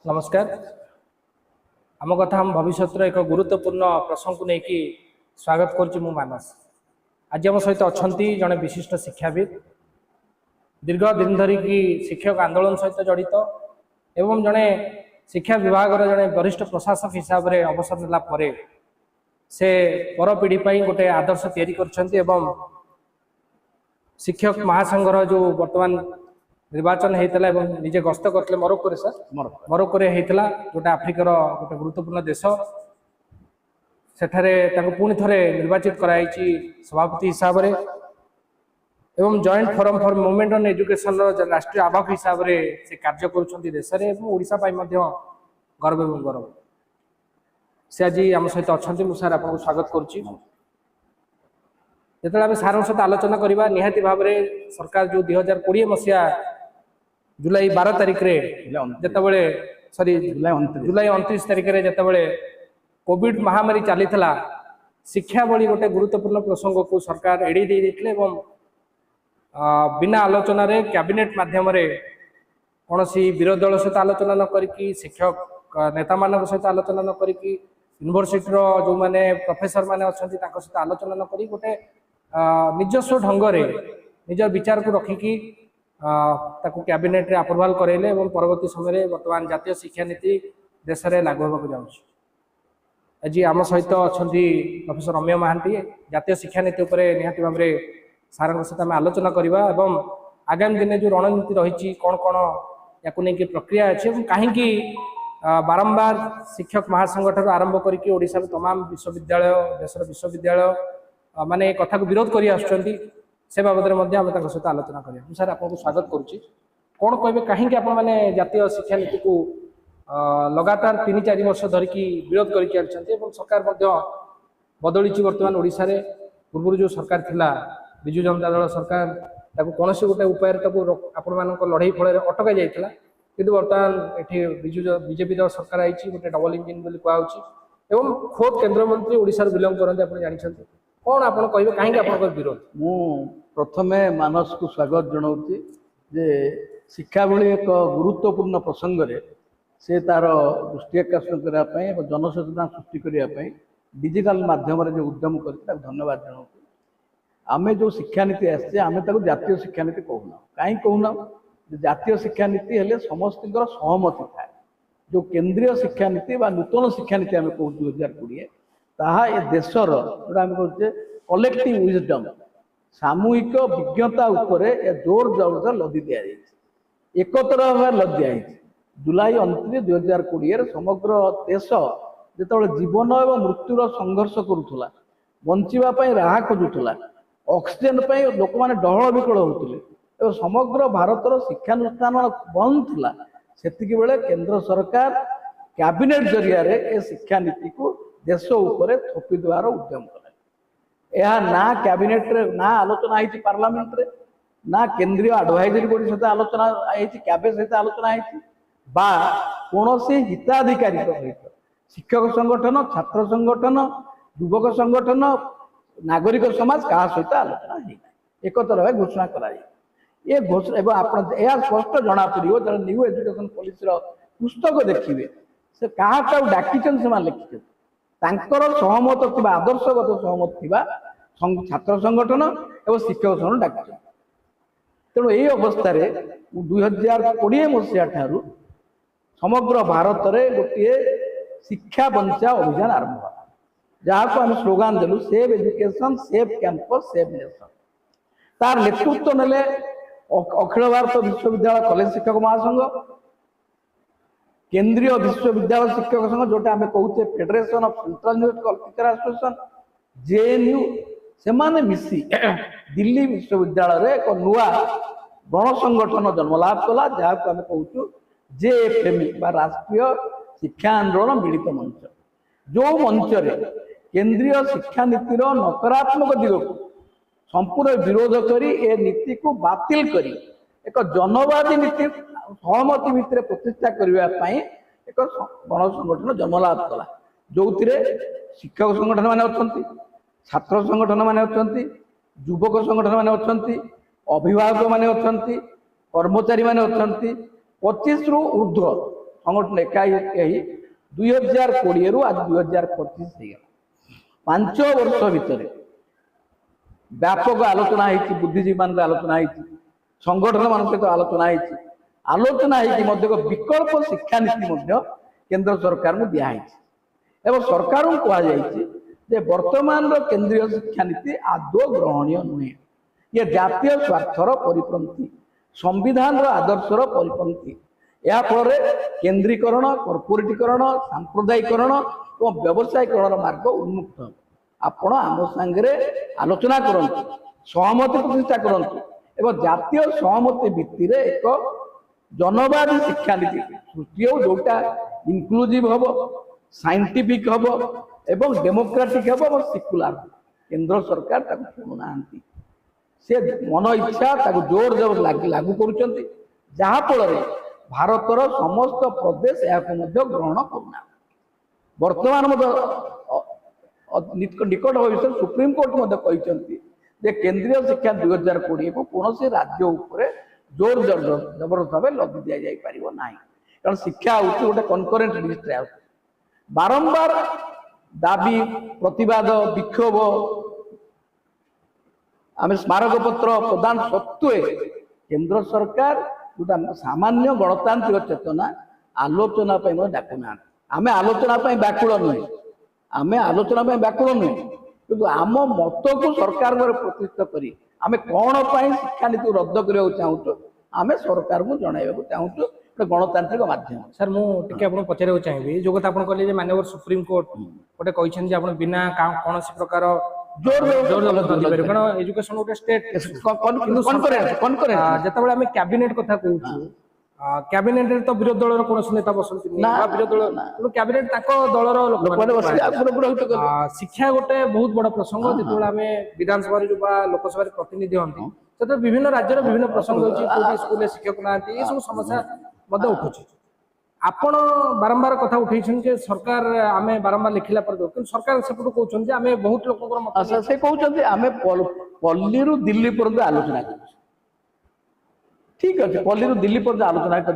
नमस्कार। आम कथा हम भविष्य एक गुरुत्वपूर्ण प्रसंग को लेकिन स्वागत करुच्ची मु मानस। आज आम सहित अच्छा जड़े विशिष्ट शिक्षाविद दीर्घ दिन धरिकी शिक्षक आंदोलन सहित जड़ित एवं जड़े शिक्षा विभाग जड़े वरिष्ठ प्रशासक हिसाब से अवसर नेला परे से पर पीढ़ी गोटे आदर्श तैयारी कर शिक्षक महासंघर जो वर्तमान निर्वाचन होता है निजे गस्त करते मोरक्को रे सर मोरक्को रे होता गोटे आफ्रिकार गोटे गुरुत्वपूर्ण देश सेठारे पुणी थे निर्वाचित कराई सभापति हिसाब से एवं joint forum for movement on education राष्ट्रीय आवाहक हिसाब से कार्य करुशा गर्व एवं गौरव से आज आम सहित अच्छा मुझे आपको स्वागत करुच्ची। जो आम सार सहित आलोचना करवा निहाती भाव में सरकार जो 2020 मसीहा जुलाई 12 तारिख जितेबाला सरी जुलाई 29 तारिख जितेबाला कोविड महामारी चली शिक्षा भली गोटे गुरुत्वपूर्ण प्रसंग को सरकार एड़ी देते बिना आलोचन कैबिनेट माध्यम कौन विरोधी दल सहित आलोचना न करी शिक्षक नेता मान सहित आलोचना न करी यूनिवर्सिटी जो मैंने प्रोफेसर मैंने अच्छा सहित आलोचना न करी गोटे निजस्व ढंग से निज विचार को रखिकी कैबिनेट रे अप्रूवाल करेले और परवर्ती समय वर्तमान जातीय शिक्षा नीति देश में लागू होगा जाऊँगी। आज आम सहित अच्छा प्रोफेसर रम्य महांती जातीय शिक्षा नीति उपर निहाती भाव में सार सहित आम आलोचना करवा एवं आगामी दिन जो रणनीति रही कौन कौन या प्रक्रिया अच्छी कहीं बारंबार शिक्षक महासंघ ठार आरंभ करके तमाम विश्वविद्यालय देशर विश्वविद्यालय माने कथा को विरोध करी आसुचंती से बाबद में सहित आलोचना करें। सर आपको स्वागत करुच्ची कौन कहे कहीं आप जातीय शिक्षा नीति को लगातार 3-4 वर्ष धरिकी विरोध कर सरकार बदली वर्तमान ओडिशा रे पूर्व जो सरकार थिला विजु जनता दल सरकार कौन गोटे उपाय आपण लड़ाई फल अटक जाता कि बर्तमान ये बीजेपी दल सरकार आई गोटे डबल इंजिन कहु खोद केन्द्रमंत्री ओडिशा बिलंग करते आप जानते कौन आप कहे कहीं आप विरोध मु प्रथमे मानस को स्वागत जनाऊँगी जे शिक्षा भली एक गुरुत्वपूर्ण प्रसंग रे से तार दृष्टि आकर्षण करने जनसचेतना सृष्टि करने डिजिटल माध्यम जो उद्यम कर धन्यवाद जनाऊँगी। आम जो शिक्षा नीति आसचे आम जातीय शिक्षा नीति कहूना कहीं कहूना जातीय शिक्षा नीति हेले समस्त सहमति थाए जो केंद्रीय शिक्षा नीति बा नूतन शिक्षा नीति आम कहूँ 2020 ताहा ए देशर जोटा आम कहते कलेक्टिव विजडम सामूहिक विज्ञता उपरे जोर जोर लदी दि जाए एकतर भाव लदी दिखाई जुलाई 29 2020 समग्र देश जो जीवन और मृत्युर संघर्ष करुला बचापी राह खोजुला ऑक्सीजन लोक मैंने डहल विकल होते समग्र भारतर शिक्षानुष्ठान बंद थिला सेतिकी बेले केंद्र सरकार कैबिनेट जरिया ए शिक्षा नीति को देश उपरे थोपी देवार उद्यम कले यह ना कैबिनेट रे ना आलोचना होती पार्लियामेंट रे ना केंद्रीय एडवाइजरी बोर्ड सहित आलोचना होती कैबिनेट सहित आलोचना होती बा कौन हिताधिकारी सहित शिक्षक संगठन छात्र संगठन युवक संगठन नागरिक समाज क्या सहित आलोचना होना एक तरह घोषणा कराई ये घोषणा आप स्पष्ट जना पड़ो जो न्यू एजुकेशन पॉलिसी पुस्तक देखिए से क्या डाकी से लिखिं तांकर सहमत थी आदर्शगत सहमत थी छात्र संगठन और शिक्षक संगठन डाक तेणु यही अवस्था 2020 मसीहा ठारू समग्र भारत में गोटे शिक्षा बंचा अभियान आरंभ हुआ जहाँ को आम स्लोगान देलु save education save campus save nation तार नेतृत्व नेले अखिल भारत विश्वविद्यालय कॉलेज शिक्षक महासंघ केंद्रीय विश्वविद्यालय शिक्षक संघ जोटा आम कहते federation of central university teacher association JNU से माने मिसी दिल्ली विश्वविद्यालय एक नुआ गण संगठन जन्मलाभ कला जहाँ को आम कहूँ जेएफएमई राष्ट्रीय शिक्षा आंदोलन मिलित मंच जो मंच रे केंद्रीय शिक्षा नीतिर नकारात्मक दिग को संपूर्ण विरोध करी ए नीति को बातिल करी एक जनवादी नीति सहमति भितर प्रतिष्ठा करने एक गण संगठन जन्मलाभ कला जो शिक्षक संगठन मान अच्छा छात्र संगठन मान अच्छा युवक संगठन मान अच्छा अभिभावक मान अच्छा कर्मचारी मान अच्छा 25 रु ऊर्ध्व संगठन एकाई 2020 रु आज 2025 हो 5 वर्ष भितर व्यापक आलोचना होती, बुद्धिजीवी मान आलोचना होती, संगठन मान सहित आलोचना होती विकल्प शिक्षा नीति केंद्र सरकार को दिखाई एवं सरकार को कहुई वर्तमान केंद्रीय शिक्षा नीति आदौ ग्रहणीय नुहे, ये जातीय स्वार्थर परिपंथी, संविधान आदर्शर परिपंथी। या फल केंद्रीकरण, कर्पोरेटीकरण, सांप्रदायिकरण और व्यवसायीकरण मार्ग उन्मुक्त हो। आपण आम सांगे आलोचना करंतु, सहमति प्रतिष्ठा करंतु एवं जातीय सहमति भित्ति एक जनवादी शिक्षा नीति सृष्टि हो, जोटा इनक्लूसिव हम, साइंटिफिक हम एवं डेमोक्रेटिक हम और सिकुलार। केंद्र सरकार शुणुना से मन इच्छा जोर जोर लागू कर जहाँफल भारतर समस्त प्रदेश या ग्रहण करना। वर्तमान निकट भविष्य सुप्रीम कोर्ट कहते केंद्रीय शिक्षा 2020 को कौन राज्य उपर जोर जबरदस्त भाव लदी दि जापर ना, कारण शिक्षा हूँ गोटे कनकरेन्ट लिस्ट बारंबार दाबी प्रतिवाद विक्षोभ आम स्मारक पत्र प्रदान सत्वे केंद्र सरकार गोटा सामान्य गणतांत्रिक चेतना आलोचना डाकुना। आम आलोचना व्याकुल नुहे, आम आलोचना व्याकुल नुहे, कि आम मत को सरकार प्रतिष्ठित करी आम कौन शिक्षा नीति रद्द करने चाहूँ, आम सरकार को जनइबा चाहूँ गणतांत्रिक माध्यम। सर मुझे आपको पचार चाहिए जो कथा आप कहले माननीय सुप्रीम कोर्ट गोटे कहते बिना कौन प्रकार जोर कारण एजुकेशन गोटे स्टेट जिते आम कैबिनेट कथा कहूँ कैबिनेट तो विरोधी दल कौन नेता बसती विरोधी दल कैबिनेट दलर शिक्षा गोटे बहुत बड़ प्रसंग जो आम विधानसभा जो लोकसभा प्रतिनिधि हम से विभिन्न राज्यर विभिन्न प्रसंग होती स्कूल शिक्षक ना ये सब समस्या उठू आपण बारंबार कथा उठे सरकार आम बारंबार लिखला पर सरकार सेपटू कहते आम बहुत लोक से कहते आम पल्ली दिल्ली पर्यंत आलोचना कर ठीक अच्छे पल्ली दिल्ली पर्यंत आलोचना कर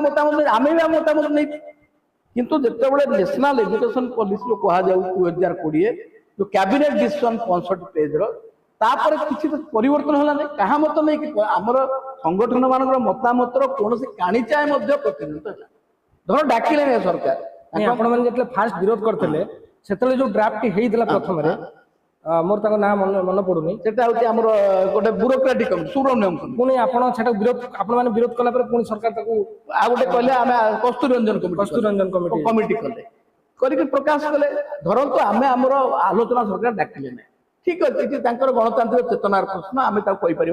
मतामत आम भी मतामत नहीं किंतु जितेबाला नेशनल एजुकेशन पॉलिसी कहु 2020 जो कैबिनेट डिसीजन 65 पेज तापर किसी परिवर्तन है ना क्या मत नहीं कि आमर संगठन मान मतामत कौन काणीचाए प्रतिनिधित्व है धर डाकिले सरकार आपण मैंने फास्ट विरोध करते से जो ड्राफ्ट होता प्रथम मोर ना मन पड़ूनी गोटे ब्यूरोक्रेटिक पुणी आपड़ा विरोध आपण विरोध कला पुणी सरकार गोटे कहले कस्तूरी रंजन कमिटी कले प्रकाश कले धरतु आम आमर आलोचना सरकार डाकिले ना ठीक अच्छे गणतांत्रिक चेतनार प्रश्न आम कहीपर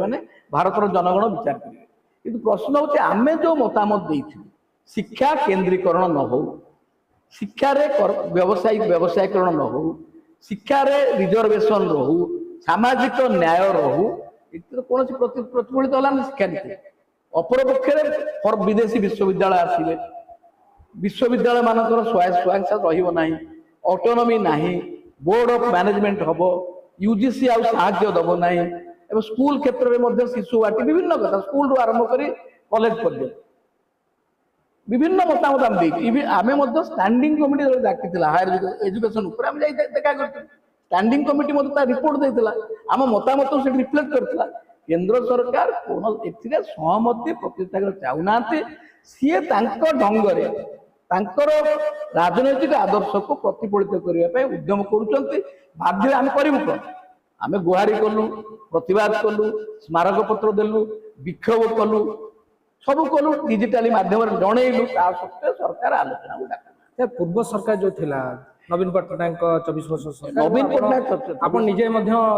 भारत जनगण विचार करेंगे कि प्रश्न हूँ आम जो मतामत देती शिक्षा केंद्रीकरण न हो, शिक्षार व्यवसायीकरण न हो, शिक्षार रिजर्वेशन रहू, सामाजिक न्याय रहू, कौन प्रतिफलित है शिक्षा नीति। अपरपक्ष विदेशी विश्वविद्यालय आसिले विश्वविद्यालय मानकर स्वायत्ता रही ऑटोनॉमी नहीं, बोर्ड ऑफ मैनेजमेंट हम यूजीसी आगे दब ना स्कूल क्षेत्र में शिशु वाटी विभिन्न कथा स्कूल आरंभ कर कॉलेज पर्यटन विभिन्न मतामत आम स्टैंडिंग कमिटी डाकी हायर एजुकेशन देखा कर स्टैंडिंग कमिटी रिपोर्ट देता आम मतामत से रिफ्लेक्ट करता केंद्र सरकार कौन ए सहमति प्रतिष्ठा चाहूना सी ढंग राजनैतिक आदर्श को प्रतिफलित करने उद्यम कर आम करूँ आम गुहारी कलु प्रतिवाद कलु स्मारक पत्र देलु विक्षोभ कलु सब कलु डिजिटाली माध्यम जनइलु सत्वे सरकार आलोचना को डाक पूर्व सरकार जो थिला नवीन पट्टनायक 24 वर्ष नवीन पट्टनायक आप निजे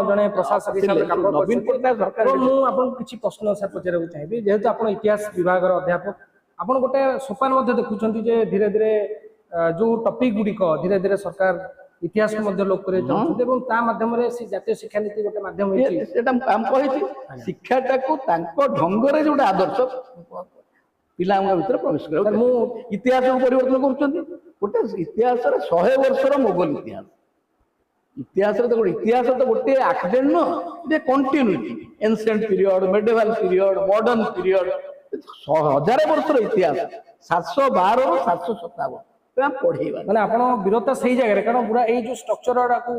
जड़े प्रशासक नवीन पट्टनायक सरकार मुझे प्रश्न सर पचार चाहिए जेहेतु आप इतिहास विभाग अध्यापक आप गोटे सोपान देखुं धीरे धीरे जो टपिक गुड़िक धीरे धीरे सरकार इतिहास को लोक माध्यम जातीय शिक्षा नीति गोटे माध्यम शिक्षा ढंग से जो आदर्श पिला भर प्रवेश कर इतिहास को परिवर्तन कर इतिहास 100 वर्षर मोगल इतिहास इतिहास तो गोटे एक्सीडेंट नुह continuity ancient period medieval period modern period हजार वर्ष इतिहास 712 ରୁ 757 पढ़ेगा ମାନେ ଆପଣ ବିରୋଧ ସେଇ ଜାଗାରେ କାରଣ ପୁରା ଏଇ ଯୋଉ ଷ୍ଟ୍ରକ୍ଚର ଗୁଡାକୁ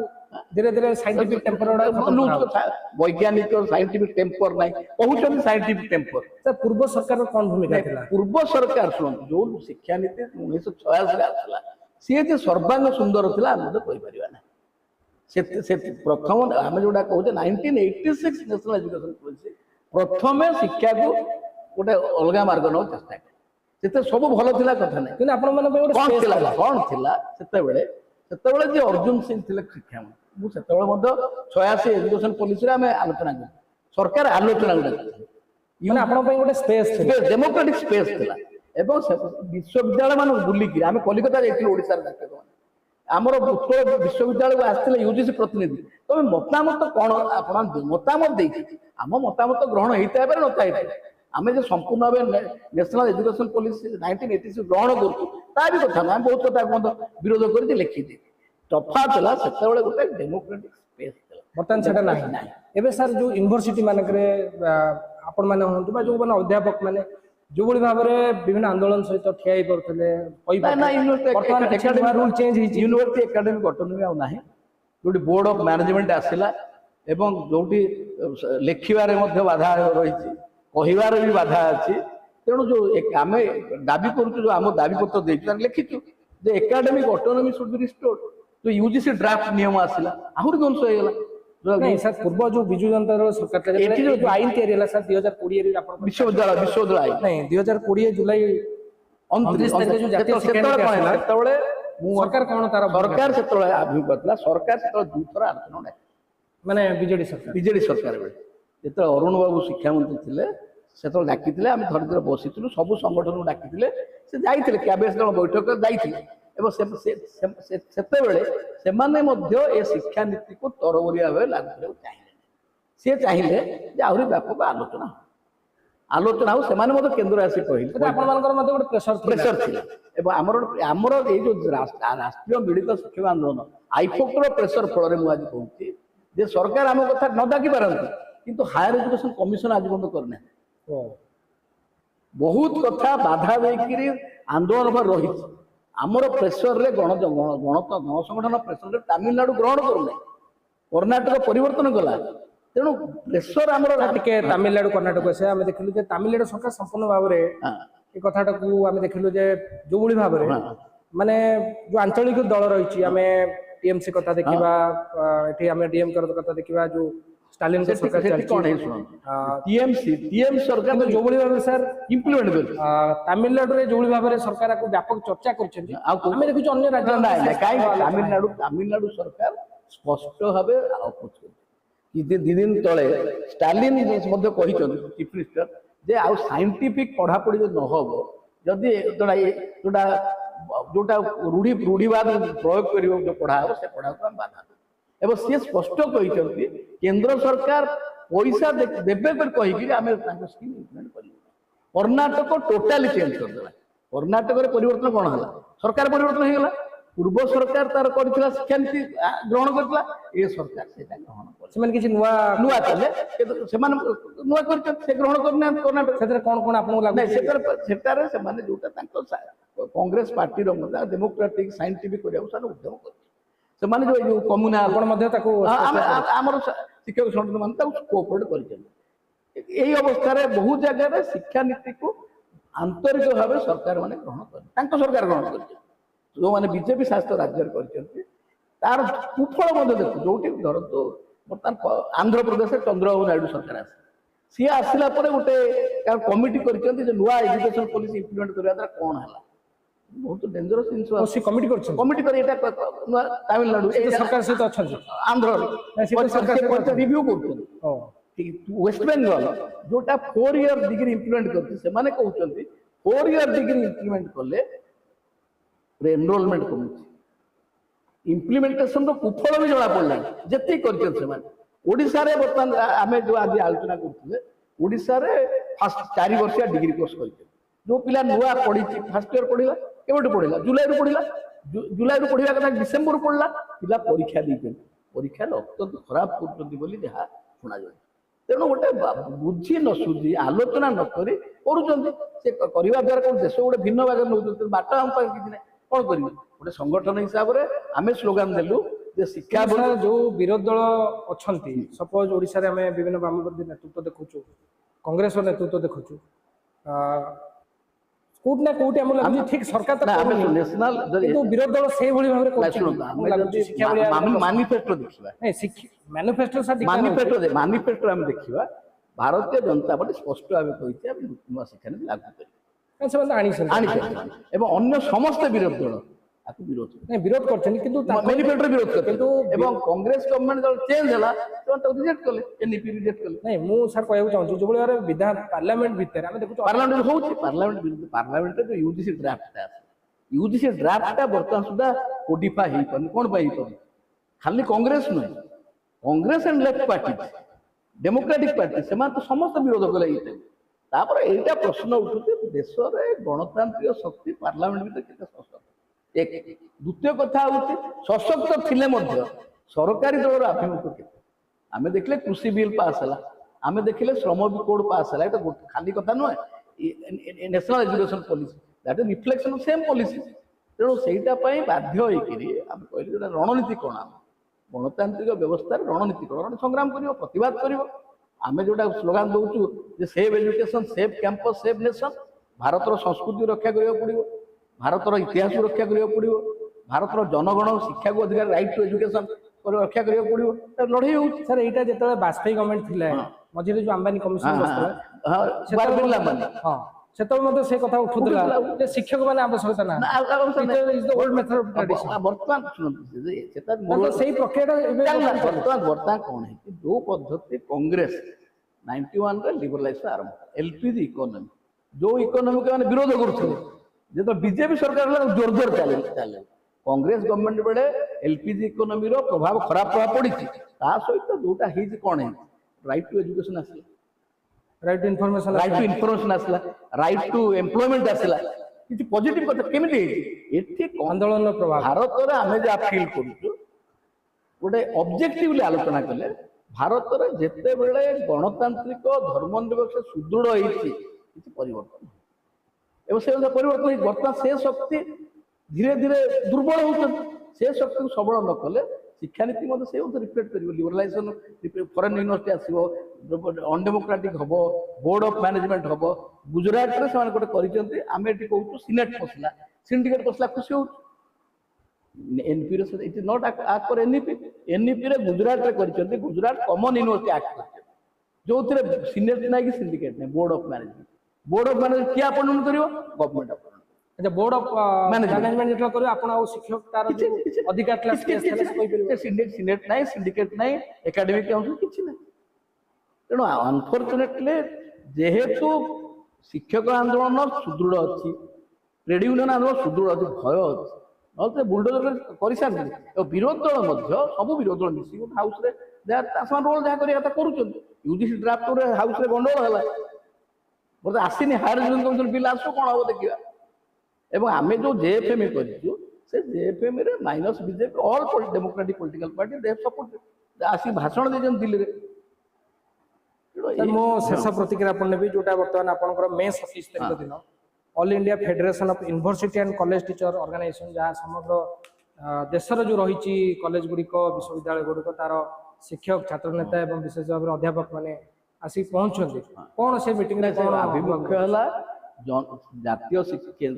ଧୀରେ ଧୀରେ ସାଇଣ୍ଟିଫିକ ଟେମ୍ପର वैज्ञानिक साइंटिफिक टेम्पर नहीं कहते साइंटिफिक टेम्पर ପୂର୍ବ ସରକାରର କଣ ଭୂମିକା ଥିଲା पूर्व सरकार शुण जो शिक्षा नीति 1986 आसला सी जे सर्वांग सुंदर थिला हम तो कहि परिबा ना से प्रथम आम जोटा कहते 1986 नेशनल एजुकेशन पॉलिसी प्रथम शिक्षा को गोटे अलग मार्ग नौ चेष्टा से सब भल थिला कथा नहीं କିନ୍ତୁ ଆପଣ ମାନଙ୍କ ପାଇଁ ଗୋଟେ कौन space थिला ଥିଲା। कौन थिला सेतेबेले जे अर्जुन सिंह थिले शिक्षा मंत्री मु सेतेबेले मध्य 86 एजुकेशन पॉलिसी रे आमे आलोचना कर सरकार आलोचना उडा ମାନେ ଆପଣଙ୍କ ପାଇଁ ଗୋଟେ ସ୍ପେସ୍ ଥିଲା डेमोक्रेटिक स्पेस थिला एवं विश्वविद्यालय मान बुलिकी आम कलिकता जाइए ओडिशा आमर उत्कल विश्वविद्यालय आसते यूजीसी प्रतिनिधि तुम मतामत कौन आप मतामत देखिए आम मतामत ग्रहण होता है नता आम जो संपूर्ण भाव नेशनल एजुकेशन पॉलिसी 1986 ग्रहण करूँ भी कथा ना बहुत कथा विरोध कर लिखी तफात है से गोटे डेमोक्रेटिक स्पेस ବର୍ତ୍ତମାନ ସେଟା ନାହିଁ ଏବେ ସାର୍ ଯୋଉ ୟୁନିଭର୍ସିଟି ମାନଙ୍କରେ ଆପଣ ମାନେ ହୁଅନ୍ତୁ ବା ଯୋଉ ମାନେ ଅଧ୍ୟାପକ ମାନେ ଯୋଉଭଳି ଭାବରେ ବିଭିନ୍ନ ଆନ୍ଦୋଳନ ସହିତ ଠିଆ ହେଇ ପାରୁଥିଲେ ରୁଲ ଚେଞ୍ଜ ହେଇଛି यूनिवर्सिटी एकेडमिक ऑटोनॉमी आ नाही जोटी बोर्ड ऑफ मैनेजमेंट आसिला एवं जोटी लेखिबारे मध्य बाधा रही कहिबार भी बाधा अछि तेणु जो आम दाबी करूँ जो आम दाबी पत्र देछु लिखिछु जे academic autonomy should be restored जो यूजीसी ड्राफ्ट नियम आसिला आहुरी ध्वंस हो गला नहीं सर पूर्व जो विजु जनता दल सरकार जो आईन तैयारी होला सर 2020 रे आपण विश्वविद्यालय नहीं 2020 जुलाई 29 तारिख जो जातीय शिक्षा नीति आसिला सेतबेले सरकार कौन तार सरकार सेतबेले अभिमुख थिला सरकार सेतबेले दुई थर आलोचना माने बीजेडी सरकार बेले जेते अरुण बाबू शिक्षा मंत्री थिले सेतबेले डाकिथिले आमे थर थर बसिथिलु सब संगठन डाकिथिले से जाइथिले कैबिनेट दल बैठक जाइथिले एवं सेतेबेले सेमाने मध्य ए शिक्षा नीति को तरबरिया भाव लागू करने चाहिए सी चाहिए जे आहरी व्यापक आलोचना हो सेमाने मध्य केंद्र आसी कहले आपण मानकर मध्य गोटे प्रेशर थिला एवं आमर ए जो राष्ट्रीय मिलित शिक्षक आंदोलन आईफोक्टर प्रेशर फल में आज कहूँ जे सरकार आम कथा न डाकी पारती किंतु हायर एजुकेशन कमिशन आज बंद करना बहुत कथा बाधा देकर आंदोलन पर रही आमर प्रेसर रे गण संगठन प्रेसर रे तमिलनाडु ग्रहण करूना कर्णाटक परिवर्तन कला तेणु प्रेसर आमर टिके तमिलनाडु कर्णाटक से आम देखिलु जे तमिलनाडु सरकार संपूर्ण भाव रे ए कथाटा को आम देखिलु जे जो भली भाव रे माने जो आंचलिक दल रही आम टीएमसी कथा देखिबा एठी आम डीएम कर कथा देखिबा जो स्टालिन के सरकार चलछि कोन है सुन टीएम सरकार जो भली भाव सर इंप्लीमेंट कर तमिलनाडु रे जो भली भाव रे सरकार को व्यापक चर्चा करछथि आमे देखु अन्य राज्य नहीं काई तमिलनाडु सरकार स्पष्ट भाबे अपोज कर दिन तले स्टालिन मध्य कहिछन चीफ मिनिस्टर जे आ साइंटिफिक पढ़ा पढ़ी न होबो जदी जोटा जोटा रूढ़ीवाद प्रयोग करियो जो पढ़ा हो से पढ़ा को हम बाधा एवं सी स्पष्ट कहते केंद्र सरकार पैसा देवे कहीकि आम स्कीम इम्प्लीमेंट कर कर्णाटक टोटाली चेंज करदेला कर्णाटक परिवर्तन कौन है सरकार परिवर्तन होगा पूर्व सरकार तार कर शिक्षा नीति ग्रहण करता ये सरकार से ग्रहण किसी नुआ नुआ चले नुआ कर ग्रहण करना कर्णाटक कौन कौन आपको सेटारे कांग्रेस पार्टी डेमोक्रेटिक साइंटिफिक उद्यम कर ସେମାନେ जो कम्युना आमर शिक्षक संगठन मान कोअपरेट कर अवस्था बहुत जगह शिक्षा नीति को आंतरिक भाव सरकार माने ग्रहण कर सरकार ग्रहण कर जो मैंने बीजेपी शासित राज्य तार कुफल देखो जो धरतु बर्तमान आंध्र प्रदेश चंद्रबाबू नायडू सरकार आस सी आसला गोटे कमिटी कर नुआ एजुकेशन पॉलिसी इम्प्लीमेंट करने द्वारा कौन है बहुत डेंजरस जिनस कमिटी कर तमिलनाडु सरकार सहित अच्छा आंध्र रिव्यू कर वेस्ट बेंगल जोटा 4 ईयर डिग्री इम्प्लीमेंट करते 4 ईयर डिग्री इम्प्लीमेंट कले एनरोलमेंट कमी इम्प्लीमेंटेशन कुफल भी जना पड़ा जिते ओडिशा रे बर्तमान आम जो आज आलोचना करते ओडिशा रे फास्ट 4 वर्षिया डिग्री कोर्स कर जो पिला नुआ पढ़ी फास्ट ईयर पढ़ला केवटे पढ़ला जुलाई पढ़ला जुलाई पढ़ा कथा डिसेम्बर पढ़ला पिला परीक्षा परीक्षा अत्यंत खराब कर शुणा जाए ତେଣୁ ଗୋଟେ ବୁଝି ନ ସୁଝି ଆଲୋଚନା ନ କରି କରୁଛନ୍ତି। ସେ କରିବା ଦ୍ୱାରା କ'ଣ ଦେଶ ଗୋଟେ ଭିନ୍ନ ଭାଗରେ ନେଉଛନ୍ତି, ବାଟ ଆମ ପାଇଁ କିଛି ନାହିଁ। କ'ଣ କରିବି? ଗୋଟେ ସଂଗଠନ ହିସାବରେ ଆମେ ସ୍ଲୋଗାନ ଦେଲୁ ଯେ ଶିକ୍ଷା ଯୋଉ ବିରୋଧୀ ଦଳ ଅଛନ୍ତି, ସପୋଜ ଓଡିଶାରେ ଆମେ ବିଭିନ୍ନ ବାମପନ୍ଥୀ ନେତୃତ୍ୱ ଦେଖୁଛୁ, କଂଗ୍ରେସର ନେତୃତ୍ୱ ଦେଖୁଛୁ, କୋଉଠି ନା କୋଉଠି ଆମକୁ ଲାଗୁଛି ଠିକ ସରକାର ତ କରୁନି, କିନ୍ତୁ ବିରୋଧୀ ଦଳ ସେଇଭଳି ଭାବରେ ମାନିଫେଷ୍ଟୋ ଦେଖିବା, ମାନିଫେଷ୍ଟୋ ଆମେ ଦେଖିବା, ଭାରତୀୟ ଜନତା ପାର୍ଟି ସ୍ପଷ୍ଟ ଭାବେ କହିଛି ଆମେ ନୂଆ ଶିକ୍ଷାନୀତି ଲାଗୁ କରିବୁ, ସେମାନେ ଆଣିଛନ୍ତି ଏବଂ ଅନ୍ୟ ସମସ୍ତ ବିରୋଧୀ ଦଳ ତାକୁ ବିରୋଧ କରିଛନ୍ତି, କିନ୍ତୁ ମାନିଫେଷ୍ଟୋ ବିରୋଧ କରିଛନ୍ତି। ଏବଂ କଂଗ୍ରେସ ଗଭର୍ଣ୍ଣମେଣ୍ଟ ଯେତେବେଳେ ଚେଞ୍ଜ ହେଲା ସେମାନେ ତାକୁ ରିଜେକ୍ଟ କଲେ, ଏନ୍ଇପି ରିଜେକ୍ଟ କଲେ। ନାଇଁ, ମୁଁ ସାର୍ କହିବାକୁ ଚାହୁଁଛି ଯୋଉଭଳି ଭାବରେ ବିଧାନ ପାର୍ଲାମେଣ୍ଟ ଭିତରେ ଆମେ ଦେଖୁଛୁ, ପାର୍ଲାମେଣ୍ଟ ହଉଛି, ପାର୍ଲାମେଣ୍ଟରେ ଯୋଉ ୟୁଜିସି ଡ୍ରାଫ୍ଟଟା ଅଛି, ୟୁଜିସି ଡ୍ରାଫ୍ଟଟା ବର୍ତ୍ତମାନ ସୁଦ୍ଧା କୋଡିଫାଇ ହେଇପାରୁନି। କ'ଣ ପାଇଁ ହେଇପାରୁନି? ଖାଲି କଂଗ୍ରେସ ନୁହେଁ, Congress and left party, democratic party, ସେମାନେ ତ ସମସ୍ତେ ବିରୋଧ କଲେ ଏଇଟା। ତାପରେ ଏଇଟା ପ୍ରଶ୍ନ ଉଠୁଛି ଦେଶରେ ଗଣତାନ୍ତ୍ରିକ ଶକ୍ତି ପାର୍ଲାମେଣ୍ଟ ଭିତରେ କେତେ ସଶକ୍ତ। ଏକ ଦ୍ୱିତୀୟ କଥା ହଉଛି ସଶକ୍ତ ଥିଲେ ମଧ୍ୟ ସରକାରୀ ଦଳର ଆଭିମୁଖ୍ୟ କେତେ। ଆମେ ଦେଖିଲେ କୃଷି ବିଲ୍ ପାସ୍ ହେଲା, ଆମେ ଦେଖିଲେ ଶ୍ରମ କୋଡ୍ ପାସ୍ ହେଲା, ଏଇଟା ଖାଲି କଥା ନୁହେଁ। National education policy that is reflection of same policy. ତେଣୁ ସେଇଟା ପାଇଁ ବାଧ୍ୟ ହେଇକିରି ଆମେ କହିଲେ ଯୋଉଟା ରଣନୀତି କ'ଣ, ଗଣତାନ୍ତ୍ରିକ ବ୍ୟବସ୍ଥାରେ ରଣନୀତି କ'ଣ, ସଂଗ୍ରାମ କରିବ, ପ୍ରତିବାଦ କରିବ। ଆମେ ଯୋଉଟା ସ୍ଲୋଗାନ ଦଉଛୁ ଯେ save education, save campus, save nation, ଭାରତର ସଂସ୍କୃତି ରକ୍ଷା କରିବାକୁ ପଡ଼ିବ, ଭାରତର ଇତିହାସ ରକ୍ଷା କରିବାକୁ ପଡ଼ିବ, ଭାରତର ଜନଗଣ ଶିକ୍ଷାକୁ ଅଧିକାର ରାଇଟ୍ ଟୁ ଏଜୁକେସନ ରକ୍ଷା କରିବାକୁ ପଡ଼ିବ। ଲଢ଼େଇ ହଉଛି ସାର୍। ଏଇଟା ଯେତେବେଳେ ବାଜପେୟୀ ଗଭର୍ଣ୍ଣମେଣ୍ଟ ଥିଲା, ମଝିରେ ଯୋଉ ଆମ୍ବାନୀ କମିଶନ ବସିଥିଲା, ସେତେବେଳେ ମଧ୍ୟ ସେ କଥା ଉଠୁଥିଲା ଯେ ଶିକ୍ଷକ ମାନେ ଆବଶ୍ୟକତା ନାହିଁ। ବର୍ତ୍ତମାନ ଶୁଣନ୍ତୁ, ସେଇ ପ୍ରକ୍ରିୟାଟା ବର୍ତ୍ତମାନ କ'ଣ ହେଇଛି, ଯୋଉ ପଦ୍ଧତି କଂଗ୍ରେସ 91ରେ ଲିବରାଲାଇଜ ଆରମ୍ଭ, ଏଲପିଜି ଇକୋନୋମି, ଯୋଉ ଇକୋନୋମିକୁ ମାନେ ବିରୋଧ କରୁଥିଲେ, ଯେତେବେଳେ ବିଜେପି ସରକାର ହେଲା ଜୋର ଚାଲିଲେ। କଂଗ୍ରେସ ଗଭର୍ଣ୍ଣମେଣ୍ଟ ବେଳେ ଏଲପିଜି ଇକୋନୋମିର ପ୍ରଭାବ, ଖରାପ ପ୍ରଭାବ ପଡ଼ିଛି। ତା ସହିତ ଯୋଉଟା ହେଇଛି କ'ଣ ହେଇଛି, ରାଇଟ୍ ଟୁ ଏଜୁକେସନ ଆସିଲା, ରାଇଟ୍ ଟୁ ଇନଫର୍ମେସନ ଆସିଲା, ରାଇଟ୍ ଟୁ ଏମ୍ପ୍ଲୟମେଣ୍ଟ ଆସିଲା। କିଛି ପଜିଟିଭ କଥା କେମିତି ହେଇଛି ଏଠି ଆନ୍ଦୋଳନର ପ୍ରଭାବ। ଭାରତରେ ଆମେ ଯାହା ଫିଲ୍ କରୁଛୁ, ଗୋଟେ ଅବଜେକ୍ଟିଭଲି ଆଲୋଚନା କଲେ ଭାରତରେ ଯେତେବେଳେ ଗଣତାନ୍ତ୍ରିକ ଧର୍ମନିରପେକ୍ଷ ସୁଦୃଢ଼ ହେଇଛି, କିଛି ପରିବର୍ତ୍ତନ ଏବଂ ସେ ପରିବର୍ତ୍ତନ ହେଇଛି। ବର୍ତ୍ତମାନ ସେ ଶକ୍ତି ଧୀରେ ଧୀରେ ଦୁର୍ବଳ ହେଉଛନ୍ତି। ସେ ଶକ୍ତିକୁ ସବଳ ନ କଲେ ଶିକ୍ଷାନୀତି ମଧ୍ୟ ସେ ରିଫ୍ଲେକ୍ଟ କରିବ। ଲିବରାଲାଇଜେସନ, ଫରେନ୍ ୟୁନିଭର୍ସିଟି ଆସିବ, ଅନଡେମୋକ୍ରାଟିକ ହବ, ବୋର୍ଡ ଅଫ ମ୍ୟାନେଜମେଣ୍ଟ ହବ। ଗୁଜରାଟରେ ସେମାନେ ଗୋଟେ କରିଛନ୍ତି, ଆମେ ଏଠି କହୁଛୁ ସିନେଟ ପଶିଲା, ସିଣ୍ଡିକେଟ ପଶିଲା, ଖୁସି ହଉଛୁ। ଏନପିରେ ଇଟ୍ ଇଜ ନଟ୍ ଆକ୍ଟ ଫର ଏନଇପିରେ ଗୁଜରାଟରେ କରିଛନ୍ତି, ଗୁଜରାଟ କମନ ୟୁନିଭର୍ସିଟି ଆକ୍ଟ କରିଛନ୍ତି, ଯୋଉଥିରେ ସିନେଟ ନାହିଁ କି ସିଣ୍ଡିକେଟ ନାହିଁ, board of management. Board of management କିଏ ଆପଏଣ୍ଟମେଣ୍ଟ କରିବ? Government appointment. Board of management ଯେତେବେଳେ କରିବ, ଆପଣ ଆଉ ଶିକ୍ଷକ ତାର ଅଧିକାର କ୍ଲାସ ସିନେଟ ନାହିଁ, ସିଣ୍ଡିକେଟ ନାହିଁ, ଏକାଡେମିକ କାଉନସିଲ କିଛି ନାହିଁ। ତେଣୁ ଅନଫର୍ଚୁନେଟଲି ଯେହେତୁ ଶିକ୍ଷକ ଆନ୍ଦୋଳନ ସୁଦୃଢ଼ ଅଛି, ଟ୍ରେଡ୍ ୟୁନିୟନ ଆନ୍ଦୋଳନ ସୁଦୃଢ଼ ଅଛି, ଭୟ ଅଛି, ନହେଲେ ବୁଲଡୋଜର କରିସାରିଥିଲେ। ଆଉ ବିରୋଧୀ ଦଳ ମଧ୍ୟ, ସବୁ ବିରୋଧୀ ଦଳ ମିଶିକି ହାଉସରେ ସେମାନେ ରୋଲ ଯାହା କରିବା କଥା କରୁଛନ୍ତି। ୟୁଜିସି ଡ୍ରାଫ୍ଟରେ ହାଉସରେ ଗଣ୍ଡଗୋଳ ହେଲା, ବୋଧେ ଆସିନି, ହାୟର ଏଜୁକେସନ କମିଶନ ବିଲ୍ ଆସୁ, କ'ଣ ହବ ଦେଖିବା। ଏବଂ ଆମେ ଯୋଉ ଜେଏଫଏମଇ କରିଛୁ, ସେ ଜେଏଫଏମଇ ରେ minus BJP, all democratic political party ଦେ ସପୋର୍ଟ, ଆସିକି ଭାଷଣ ଦେଇଛନ୍ତି ଦିଲ୍ଲୀରେ। ମୁଁ ଶେଷ ପ୍ରତିକ୍ରିୟା ଆପଣ ନେବି, ଯୋଉଟା ବର୍ତ୍ତମାନ ଆପଣଙ୍କର ମେ 27 ତାରିଖ ଦିନ all India federation of university and college teacher organisation, ଯାହା ସମଗ୍ର ଦେଶର ଯୋଉ ରହିଛି କଲେଜ ଗୁଡ଼ିକ, ବିଶ୍ୱବିଦ୍ୟାଳୟ ଗୁଡ଼ିକ, ତାର ଶିକ୍ଷକ, ଛାତ୍ର ନେତା ଏବଂ ବିଶେଷ ଭାବରେ ଅଧ୍ୟାପକ ମାନେ ଆସିକି ପହଞ୍ଚୁଛନ୍ତି। କ'ଣ ସେ ମିଟିଂରେ କ'ଣ ଆଭିମୁଖ୍ୟ ହେଲା? ଜାତୀୟ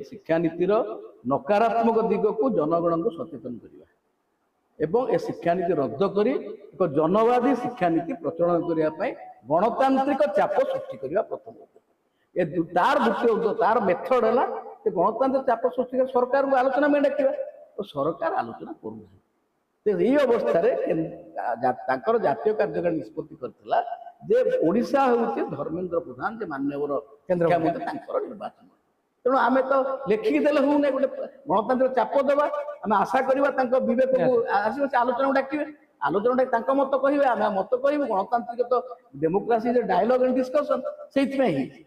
ଶିକ୍ଷାନୀତିର ନକାରାତ୍ମକ ଦିଗକୁ ଜନଗଣଙ୍କୁ ସଚେତନ କରିବା ଏବଂ ଏ ଶିକ୍ଷାନୀତି ରଦ୍ଦ କରି ଏକ ଜନବାଦୀ ଶିକ୍ଷାନୀତି ପ୍ରଚଳନ କରିବା ପାଇଁ ଗଣତାନ୍ତ୍ରିକ ଚାପ ସୃଷ୍ଟି କରିବା ପ୍ରଥମ। ତାର ଦ୍ୱିତୀୟ, ତାର ମେଥଡ ହେଲା ଯେ ଗଣତାନ୍ତ୍ରିକ ଚାପ ସୃଷ୍ଟି କରି ସରକାରଙ୍କୁ ଆଲୋଚନା ପାଇଁ ଡାକିବା, ତ ସରକାର ଆଲୋଚନା କରୁନାହିଁ। ଏଇ ଅବସ୍ଥାରେ ତାଙ୍କର ଜାତୀୟ କାର୍ଯ୍ୟକାରୀ ନିଷ୍ପତ୍ତି କରିଥିଲା ଯେ ଓଡ଼ିଶା ହେଉଛି ଧର୍ମେନ୍ଦ୍ର ପ୍ରଧାନ, ଯେ ମାନ୍ୟବର ମୁଖ୍ୟମନ୍ତ୍ରୀ, ତାଙ୍କର ନିର୍ବାଚନ। ତେଣୁ ଆମେ ତ ଲେଖିକି ଦେଲେ ହଉନି, ଗୋଟେ ଗଣତାନ୍ତ୍ରିକ ଚାପ ଦେବା, ଆମେ ଆଶା କରିବା ତାଙ୍କ ବିବେକକୁ ଆସିବ, ସେ ଆଲୋଚନାକୁ ଡାକିବେ, ଆଲୋଚନା ତାଙ୍କ ମତ କହିବେ, ଆମେ ମତ କହିବୁ। ଗଣତାନ୍ତ୍ରିକ ତ ଡେମୋକ୍ରାସି ଡାଇଲଗ ଆଣ୍ଡ ଡିସ୍କସନ, ସେଇଥିପାଇଁ ହେଇଛି।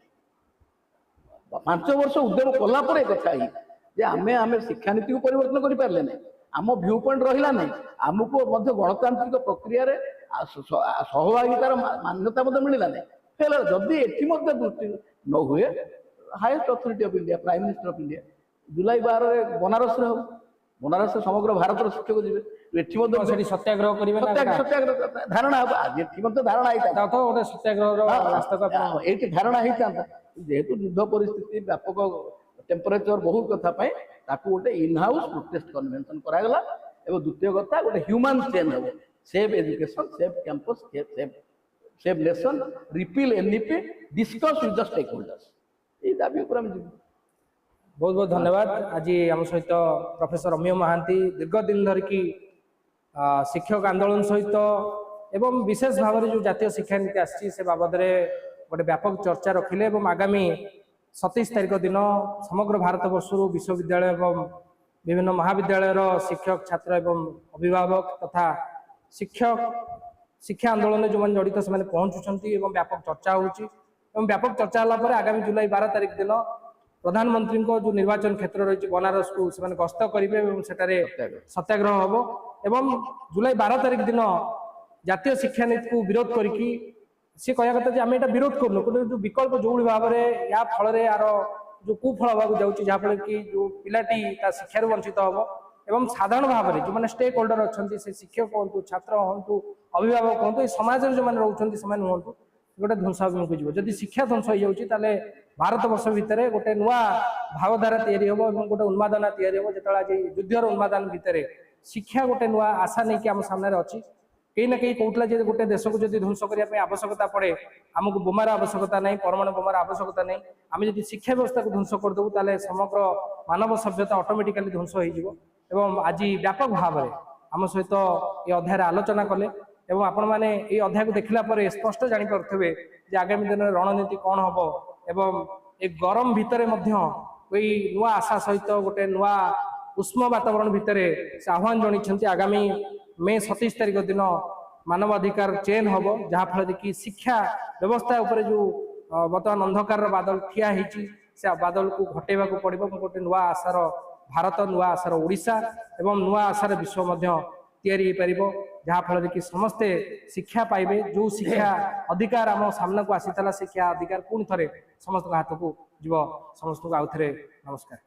5 ବର୍ଷ ଉଦ୍ୟମ କଲା ପରେ କଥା ହେଇଛି ଯେ ଆମେ ଶିକ୍ଷାନୀତିକୁ ପରିବର୍ତ୍ତନ କରିପାରିଲେ ନାହିଁ, ଆମ ଭ୍ୟୁ ପଏଣ୍ଟ ରହିଲା ନାହିଁ, ଆମକୁ ମଧ୍ୟ ଗଣତାନ୍ତ୍ରିକ ପ୍ରକ୍ରିୟାରେ सहभागितार मान्यता मिलला नहीं हेल्ला जदि एटी दृष्टि न हुए highest authority of India prime minister of India July 12 Banaras रे हम बनारस समग्र भारत शिक्षक जी ସେଠି ସତ୍ୟାଗ୍ରହ କରିବେ ନା सत्याग्रह धारणा हम आज एटी धारणा ତା ତ ଗୋଟେ ସତ୍ୟାଗ୍ରହର ରାସ୍ତାକୁ ଆପଣ ये धारणा होता जेहेतु युद्ध परिस्थिति व्यापक टेम्परेचर बहुत कथा गोटे इन हाउस प्रोटेस्ट कन्वेंशन करागला एवं द्वितीय कथा गोटे ह्यूमन चेंज हम save education save campus save nation repeal NEP discuss with the stakeholders ये दाबी ऊपर हम बहुत बहुत धन्यवाद आज आम सहित प्रोफेसर अमीय महांती दीर्घ दिन धरिकी शिक्षक आंदोलन सहित एवं विशेष भाव में जो जातीय शिक्षा नीति आसी से बाबद गोटे व्यापक चर्चा रखिले एवं आगामी 27 तारिख दिन समग्र भारत वर्षर विश्वविद्यालय एवं विभिन्न महाविद्यालय शिक्षक छात्र एवं अभिभावक तथा शिक्षक शिक्षा आंदोलन जो मैंने जड़ित से पहुंचुंट व्यापक चर्चा होची व्यापक चर्चा होगापर आगामी जुलाई 12 तारिख दिन प्रधानमंत्री जो निर्वाचन क्षेत्र रही बनारस को से गस्त करेंगे सत्याग्रह हम एवं जुलाई 12 तारिख दिन जातीय शिक्षा नीति को विरोध करके सी कह कथा आम यहाँ विरोध करूँ कि विकल्प जो भाव में या फल यार जो कुफल हाँ जाऊँगी जहाँफल कि जो पिलाटी शिक्षार वंचित हम एवं साधारण भाव में जो मैंने स्टेक होल्डर अच्छा से शिक्षक हूँ छात्र हूँ अभिभावक हूँ ये समाज जो मैंने रोचे से हूँ गोटे ध्वंसाभिमुखी जीव जदि शिक्षा ध्वंस हो भारत वर्ष भितर गोटे नुआ भावधारा तैयारी हम और गोटे उन्मादना तैयारी हम जो आज युद्धर उन्मादन भितर शिक्षा गोटे नुआ आशा नहीं कि आम सामने अच्छी कहीं ना कहीं कहूला गोटे देश को जब ध्वंस करने आवश्यकता पड़े आमको बोमार आवश्यकता नहीं परमाणु बोमार आवश्यकता नहीं आम जब शिक्षा व्यवस्था को ध्वंस करदेबू ताले समग्र मानव सभ्यता ऑटोमेटिकली ध्वंस हो आज व्यापक भाव में आम सहित ये अध्याय आलोचना कले एवं आपण मैंने ये अध्याय को देखला स्पष्ट जानीपे आगामी दिन में रणनीति कौन हम एवं एक गरम भितर कोई नुआ आशा सहित गोटे नुआ उष्म वातावरण भितर से आह्वान जन आगामी मे 27 तारिख दिन मानवाधिकार चेन हम जहाँफल कि शिक्षा व्यवस्था उपर जो बर्तमान अंधकार बादल ठिया से बादल को घटेवा पड़ो गोटे नुआ आशार भारत नुआ आशार ओडिशा एवं नुआ आशार विश्व तैयारी जहाँफल कि समस्ते शिक्षा पाइबे जो शिक्षा अधिकार आम सामना को आसी शिक्षा अधिकार पुणी थे समस्त हाथ को जीव समस्त आउ थे नमस्कार।